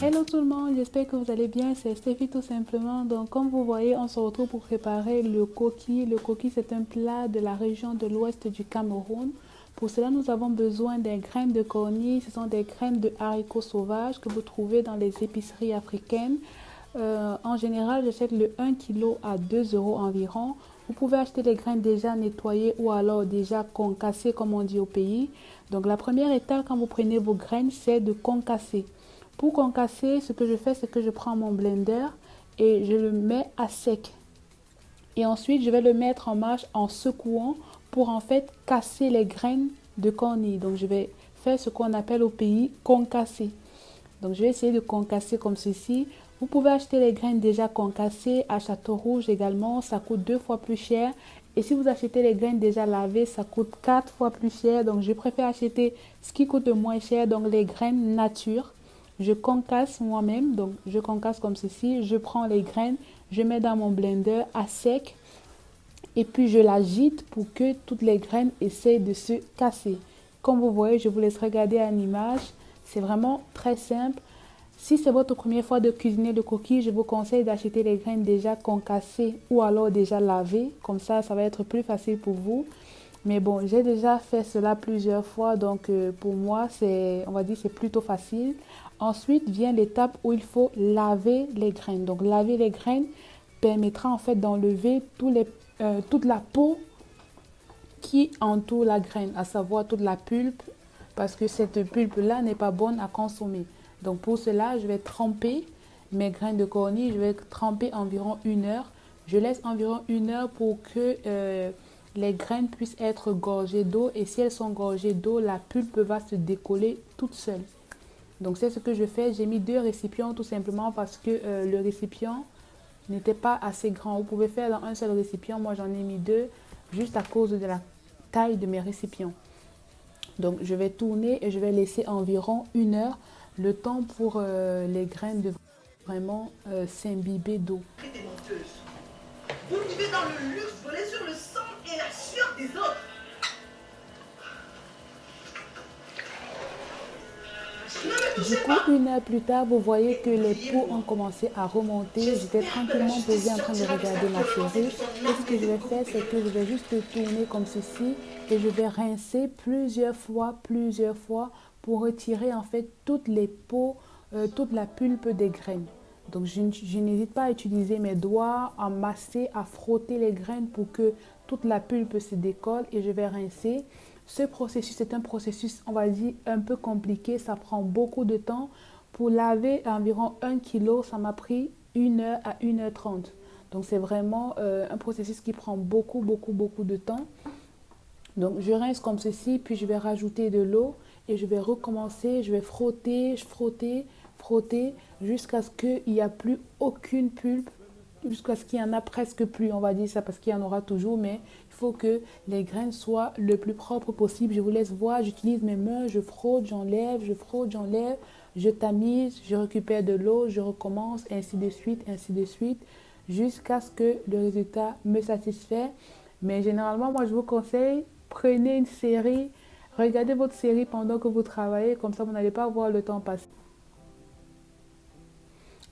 Hello tout le monde, j'espère que vous allez bien, c'est Stéphie tout simplement. Donc comme vous voyez, on se retrouve pour préparer le coquille. Le coquille c'est un plat de la région de l'ouest du Cameroun. Pour cela, nous avons besoin des graines de cornille. Ce sont des graines de haricots sauvages que vous trouvez dans les épiceries africaines. En général, j'achète le 1 kg à 2 € environ. Vous pouvez acheter les graines déjà nettoyées ou alors déjà concassées comme on dit au pays. Donc la première étape quand vous prenez vos graines, c'est de concasser. Pour concasser, ce que je fais, c'est que je prends mon blender et je le mets à sec. Et ensuite, je vais le mettre en marche en secouant pour en fait casser les graines de cornille. Donc, je vais faire ce qu'on appelle au pays concasser. Donc, je vais essayer de concasser comme ceci. Vous pouvez acheter les graines déjà concassées à Château Rouge également. Ça coûte 2 fois plus cher. Et si vous achetez les graines déjà lavées, ça coûte 4 fois plus cher. Donc, je préfère acheter ce qui coûte le moins cher, donc les graines nature. Je concasse moi-même, donc je concasse comme ceci. Je prends les graines, je mets dans mon blender à sec et puis je l'agite pour que toutes les graines essayent de se casser. Comme vous voyez, je vous laisse regarder à l'image. C'est vraiment très simple. Si c'est votre première fois de cuisiner le coquille, je vous conseille d'acheter les graines déjà concassées ou alors déjà lavées. Comme ça va être plus facile pour vous. Mais bon, j'ai déjà fait cela plusieurs fois, donc pour moi, on va dire, c'est plutôt facile. Ensuite vient l'étape où il faut laver les graines. Donc laver les graines permettra en fait d'enlever toute la peau qui entoure la graine, à savoir toute la pulpe, parce que cette pulpe-là n'est pas bonne à consommer. Donc pour cela, je vais tremper mes graines de cornille, je vais tremper environ 1 heure. Je laisse environ 1 heure pour que les graines puissent être gorgées d'eau, et si elles sont gorgées d'eau, la pulpe va se décoller toute seule. Donc c'est ce que je fais. J'ai mis 2 récipients tout simplement parce que le récipient n'était pas assez grand. Vous pouvez faire dans un seul récipient. Moi j'en ai mis 2 juste à cause de la taille de mes récipients. Donc je vais tourner et je vais laisser environ 1 heure, le temps pour les graines de vraiment s'imbiber d'eau. Vous vivez dans le luxe, volez sur le sang et la sueur des autres. Du coup, 1 heure plus tard, vous voyez que les peaux ont commencé à remonter. J'étais tranquillement posée en train de regarder ma série. Et ce que je vais faire, c'est que je vais juste tourner comme ceci et je vais rincer plusieurs fois pour retirer en fait toutes les peaux, toute la pulpe des graines. Donc, je n'hésite pas à utiliser mes doigts, à masser, à frotter les graines pour que toute la pulpe se décolle et je vais rincer. Ce processus est un processus, on va dire, un peu compliqué. Ça prend beaucoup de temps. Pour laver environ 1 kg, ça m'a pris 1 heure à 1 h 30. Donc, c'est vraiment un processus qui prend beaucoup de temps. Donc, je rince comme ceci, puis je vais rajouter de l'eau et je vais recommencer. Je vais frotter jusqu'à ce qu'il n'y a plus aucune pulpe, jusqu'à ce qu'il n'y en a presque plus, on va dire ça parce qu'il y en aura toujours, mais il faut que les graines soient le plus propres possible. Je vous laisse voir, j'utilise mes mains, je frotte, j'enlève, je tamise, je récupère de l'eau, je recommence, ainsi de suite, jusqu'à ce que le résultat me satisfait. Mais généralement, moi, je vous conseille, prenez une série, regardez votre série pendant que vous travaillez, comme ça, vous n'allez pas voir le temps passer.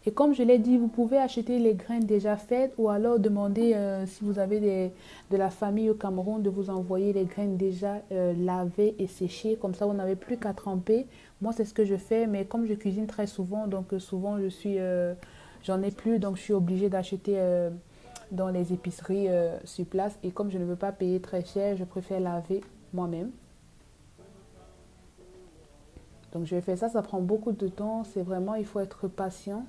Et comme je l'ai dit, vous pouvez acheter les graines déjà faites ou alors demander, si vous avez de la famille au Cameroun, de vous envoyer les graines déjà lavées et séchées. Comme ça, vous n'avez plus qu'à tremper. Moi, c'est ce que je fais, mais comme je cuisine très souvent, donc souvent j'en ai plus, donc je suis obligée d'acheter dans les épiceries sur place. Et comme je ne veux pas payer très cher, je préfère laver moi-même. Donc je fais ça, ça prend beaucoup de temps. C'est vraiment, il faut être patient.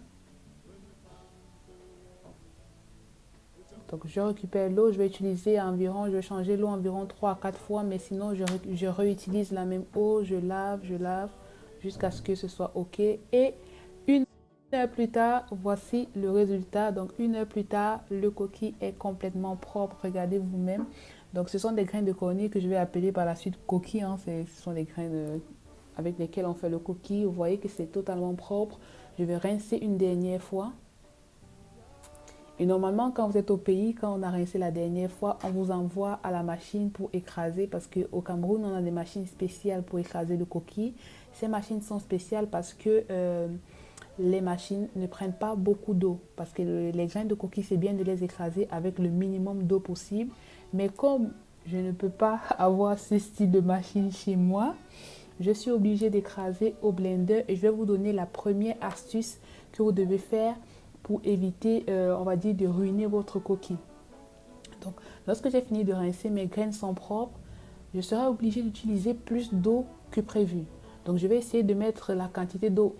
Donc je récupère l'eau, je vais utiliser environ, je vais changer l'eau environ 3 à 4 fois, mais sinon je réutilise la même eau, je lave jusqu'à ce que ce soit OK. Et 1 heure plus tard, voici le résultat. Donc 1 heure plus tard, le coquille est complètement propre, regardez vous-même. Donc ce sont des graines de cornille que je vais appeler par la suite coquille, hein. Ce sont des graines avec lesquelles on fait le coquille. Vous voyez que c'est totalement propre. Je vais rincer une dernière fois. Et normalement, quand vous êtes au pays, quand on a rincé la dernière fois, on vous envoie à la machine pour écraser parce qu'au Cameroun, on a des machines spéciales pour écraser le coquille. Ces machines sont spéciales parce que les machines ne prennent pas beaucoup d'eau parce que les graines de coquille, c'est bien de les écraser avec le minimum d'eau possible. Mais comme je ne peux pas avoir ce style de machine chez moi, je suis obligée d'écraser au blender et je vais vous donner la première astuce que vous devez faire pour éviter, on va dire, de ruiner votre coquille. Donc, lorsque j'ai fini de rincer, mes graines sont propres, je serai obligée d'utiliser plus d'eau que prévu. Donc, je vais essayer de mettre la quantité d'eau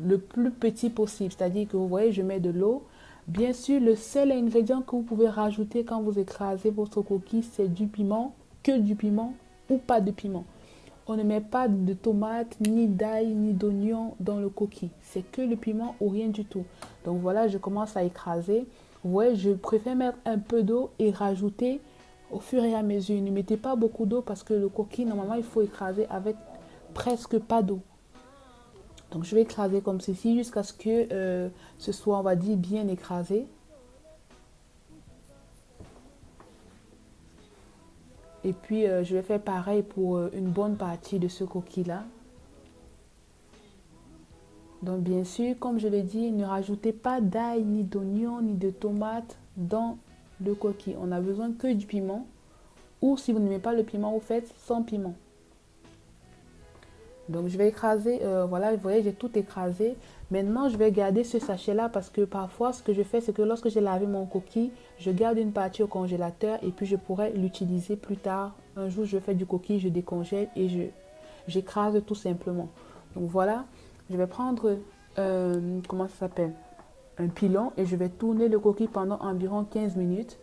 le plus petit possible. C'est-à-dire que vous voyez, je mets de l'eau. Bien sûr, le seul ingrédient que vous pouvez rajouter quand vous écrasez votre coquille, c'est du piment, que du piment ou pas de piment. On ne met pas de tomates, ni d'ail, ni d'oignon dans le coquille. C'est que le piment ou rien du tout. Donc voilà, je commence à écraser. Ouais, je préfère mettre un peu d'eau et rajouter au fur et à mesure. Ne mettez pas beaucoup d'eau parce que le coquille, normalement, il faut écraser avec presque pas d'eau. Donc je vais écraser comme ceci jusqu'à ce que ce soit, on va dire, bien écrasé. Et puis je vais faire pareil pour une bonne partie de ce coquille-là. Donc bien sûr, comme je l'ai dit, ne rajoutez pas d'ail, ni d'oignon, ni de tomates dans le coquille. On a besoin que du piment. Ou si vous n'aimez pas le piment, vous faites sans piment. Donc je vais écraser, voilà, vous voyez, j'ai tout écrasé. Maintenant, je vais garder ce sachet-là parce que parfois, ce que je fais, c'est que lorsque j'ai lavé mon coquille, je garde une partie au congélateur et puis je pourrais l'utiliser plus tard. Un jour, je fais du coquille, je décongèle et j'écrase tout simplement. Donc voilà, je vais prendre, comment ça s'appelle, un pilon et je vais tourner le coquille pendant environ 15 minutes.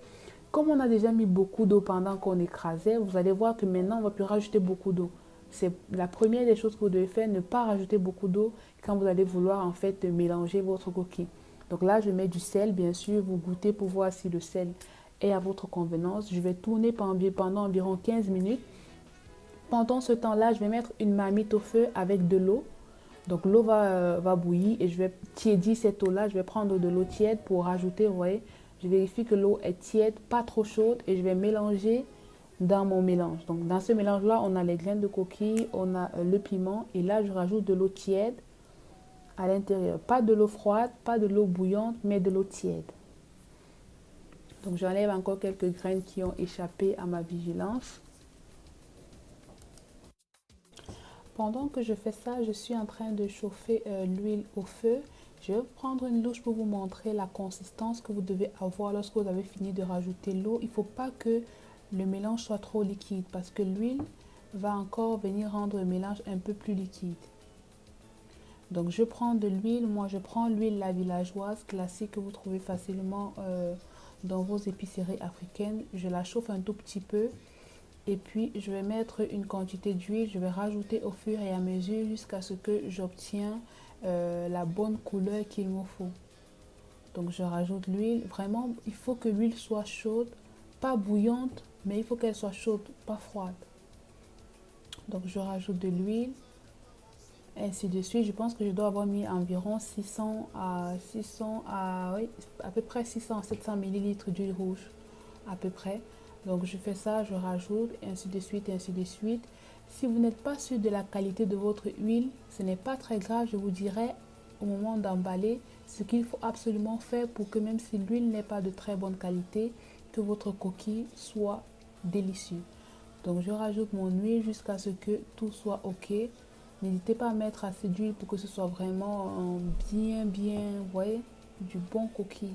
Comme on a déjà mis beaucoup d'eau pendant qu'on écrasait, vous allez voir que maintenant, on ne va plus rajouter beaucoup d'eau. C'est la première des choses que vous devez faire, ne pas rajouter beaucoup d'eau quand vous allez vouloir en fait mélanger votre coquille. Donc là, je mets du sel, bien sûr, vous goûtez pour voir si le sel est à votre convenance. Je vais tourner pendant environ 15 minutes. Pendant ce temps-là, je vais mettre une marmite au feu avec de l'eau. Donc l'eau va bouillir et je vais tiédir cette eau-là. Je vais prendre de l'eau tiède pour rajouter, vous voyez. Je vérifie que l'eau est tiède, pas trop chaude et je vais mélanger dans mon mélange. Donc dans ce mélange-là, on a les graines de coquille, on a le piment et là, je rajoute de l'eau tiède à l'intérieur. Pas de l'eau froide, pas de l'eau bouillante, mais de l'eau tiède. Donc j'enlève encore quelques graines qui ont échappé à ma vigilance. Pendant que je fais ça, je suis en train de chauffer l'huile au feu. Je vais prendre une louche pour vous montrer la consistance que vous devez avoir lorsque vous avez fini de rajouter l'eau. Il ne faut pas que le mélange soit trop liquide parce que l'huile va encore venir rendre le mélange un peu plus liquide. Donc je prends de l'huile, moi je prends l'huile la villageoise classique que vous trouvez facilement dans vos épiceries africaines. Je la chauffe un tout petit peu et puis je vais mettre une quantité d'huile, je vais rajouter au fur et à mesure jusqu'à ce que j'obtiens la bonne couleur qu'il me faut. Donc je rajoute l'huile, vraiment il faut que l'huile soit chaude, pas bouillante, mais il faut qu'elle soit chaude, pas froide. Donc je rajoute de l'huile, ainsi de suite. Je pense que je dois avoir mis environ 600 oui, à peu près 600 à 700 ml d'huile rouge, à peu près. Donc je fais ça, je rajoute, ainsi de suite, ainsi de suite. Si vous n'êtes pas sûr de la qualité de votre huile, ce n'est pas très grave, je vous dirai au moment d'emballer ce qu'il faut absolument faire pour que même si l'huile n'est pas de très bonne qualité, que votre coquille soit délicieux. Donc je rajoute mon huile jusqu'à ce que tout soit ok. N'hésitez pas à mettre assez d'huile pour que ce soit vraiment bien, vous voyez, du bon coquille.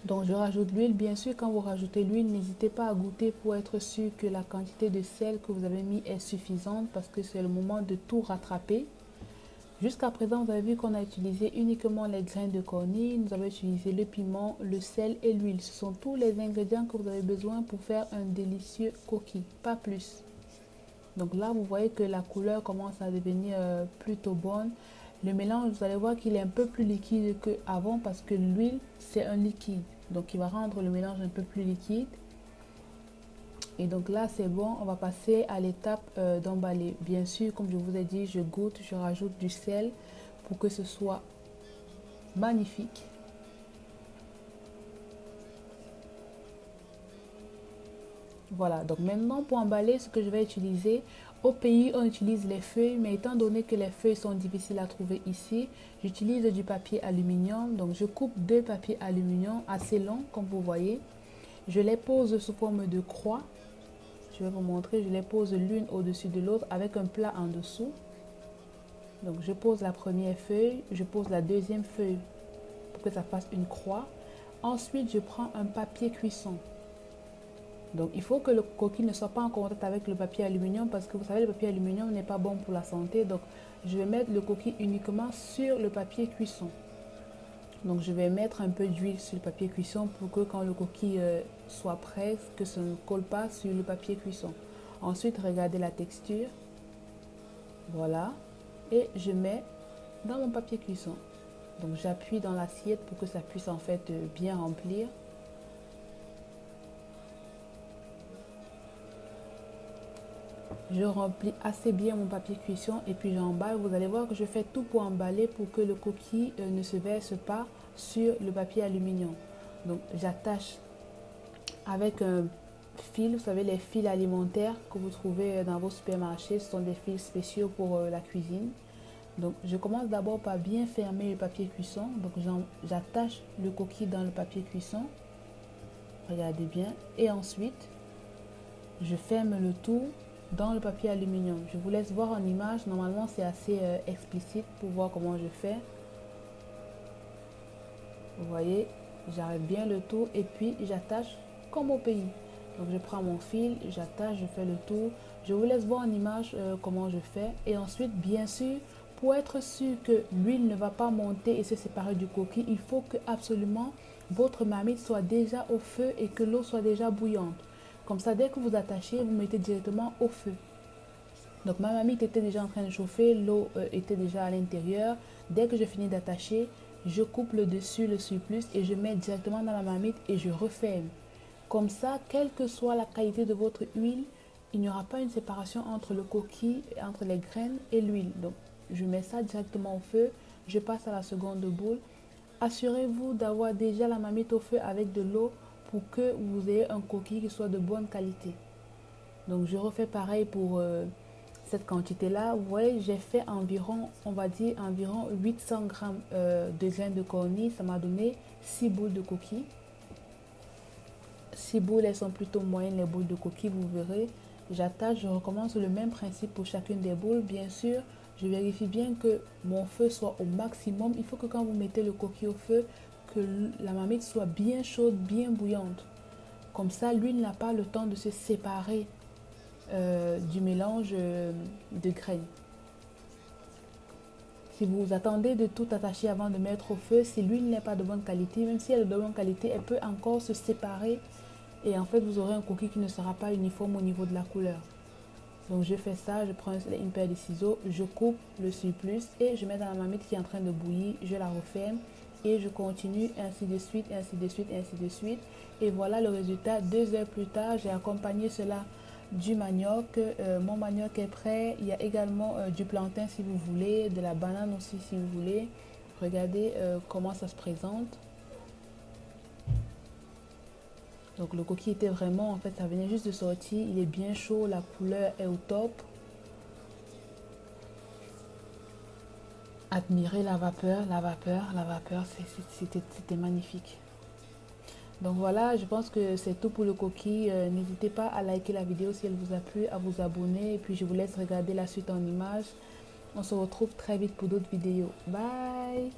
Donc je rajoute l'huile. Bien sûr, quand vous rajoutez l'huile, n'hésitez pas à goûter pour être sûr que la quantité de sel que vous avez mis est suffisante parce que c'est le moment de tout rattraper. Jusqu'à présent, vous avez vu qu'on a utilisé uniquement les graines de cornille, nous avons utilisé le piment, le sel et l'huile. Ce sont tous les ingrédients que vous avez besoin pour faire un délicieux coquille, pas plus. Donc là, vous voyez que la couleur commence à devenir plutôt bonne. Le mélange, vous allez voir qu'il est un peu plus liquide qu'avant parce que l'huile, c'est un liquide. Donc il va rendre le mélange un peu plus liquide. Et donc là, c'est bon, on va passer à l'étape d'emballer. Bien sûr, comme je vous ai dit, je goûte, je rajoute du sel pour que ce soit magnifique. Voilà, donc maintenant pour emballer, ce que je vais utiliser, Au pays, on utilise les feuilles, mais étant donné que les feuilles sont difficiles à trouver ici, j'utilise du papier aluminium. Donc, je coupe 2 papiers aluminium assez longs, comme vous voyez. Je les pose sous forme de croix. Je vais vous montrer, je les pose l'une au-dessus de l'autre avec un plat en dessous. Donc, je pose la première feuille, je pose la deuxième feuille pour que ça fasse une croix. Ensuite, je prends un papier cuisson. Donc, il faut que le coquille ne soit pas en contact avec le papier aluminium parce que vous savez, le papier aluminium n'est pas bon pour la santé. Donc, je vais mettre le coquille uniquement sur le papier cuisson. Donc, je vais mettre un peu d'huile sur le papier cuisson pour que quand le coquille soit prêt, que ça ne colle pas sur le papier cuisson. Ensuite, regardez la texture. Voilà. Et je mets dans mon papier cuisson. Donc, j'appuie dans l'assiette pour que ça puisse en fait bien remplir. Je remplis assez bien mon papier cuisson et puis j'emballe. Vous allez voir que je fais tout pour emballer pour que le coquille ne se verse pas sur le papier aluminium. Donc j'attache avec un fil, vous savez les fils alimentaires que vous trouvez dans vos supermarchés, ce sont des fils spéciaux pour la cuisine. Donc je commence d'abord par bien fermer le papier cuisson. Donc j'attache le coquille dans le papier cuisson. Regardez bien. Et ensuite, je ferme le tout dans le papier aluminium. Je vous laisse voir en image. Normalement, c'est assez explicite pour voir comment je fais. Vous voyez, j'arrête bien le tout et puis j'attache comme au pays. Donc, je prends mon fil, j'attache, je fais le tour. Je vous laisse voir en image comment je fais. Et ensuite, bien sûr, pour être sûr que l'huile ne va pas monter et se séparer du coquille, il faut que absolument votre marmite soit déjà au feu et que l'eau soit déjà bouillante. Comme ça, dès que vous attachez, vous mettez directement au feu. Donc, ma marmite était déjà en train de chauffer, l'eau était déjà à l'intérieur. Dès que je finis d'attacher, je coupe le dessus, le surplus et je mets directement dans la marmite et je referme. Comme ça, quelle que soit la qualité de votre huile, il n'y aura pas une séparation entre le coquille, entre les graines et l'huile. Donc, je mets ça directement au feu. Je passe à la seconde boule. Assurez-vous d'avoir déjà la marmite au feu avec de l'eau pour que vous ayez un coquille qui soit de bonne qualité. Donc, je refais pareil pour cette quantité-là. Vous voyez, j'ai fait environ, on va dire, environ 800 grammes de graines de cornille. Ça m'a donné 6 boules de coquille. 6 boules, elles sont plutôt moyennes, les boules de coquille, vous verrez. J'attache, je recommence le même principe pour chacune des boules. Bien sûr, je vérifie bien que mon feu soit au maximum. Il faut que quand vous mettez le coquille au feu, que la marmite soit bien chaude, bien bouillante. Comme ça, l'huile n'a pas le temps de se séparer du mélange de graines. Si vous attendez de tout attacher avant de mettre au feu, si l'huile n'est pas de bonne qualité, même si elle est de bonne qualité, elle peut encore se séparer et en fait vous aurez un coquille qui ne sera pas uniforme au niveau de la couleur. Donc je fais ça, je prends une paire de ciseaux, je coupe le surplus et je mets dans la marmite qui est en train de bouillir, je la referme et je continue ainsi de suite, ainsi de suite, ainsi de suite. Et voilà le résultat. 2 heures plus tard, j'ai accompagné cela du manioc. Mon manioc est prêt. Il y a également du plantain si vous voulez, de la banane aussi si vous voulez. Regardez comment ça se présente. Donc le coquille était vraiment, en fait, ça venait juste de sortir. Il est bien chaud, la couleur est au top. Admirez la vapeur, la vapeur, la vapeur, c'était magnifique. Donc voilà, je pense que c'est tout pour le coquille. N'hésitez pas à liker la vidéo si elle vous a plu, à vous abonner. Et puis je vous laisse regarder la suite en images. On se retrouve très vite pour d'autres vidéos. Bye!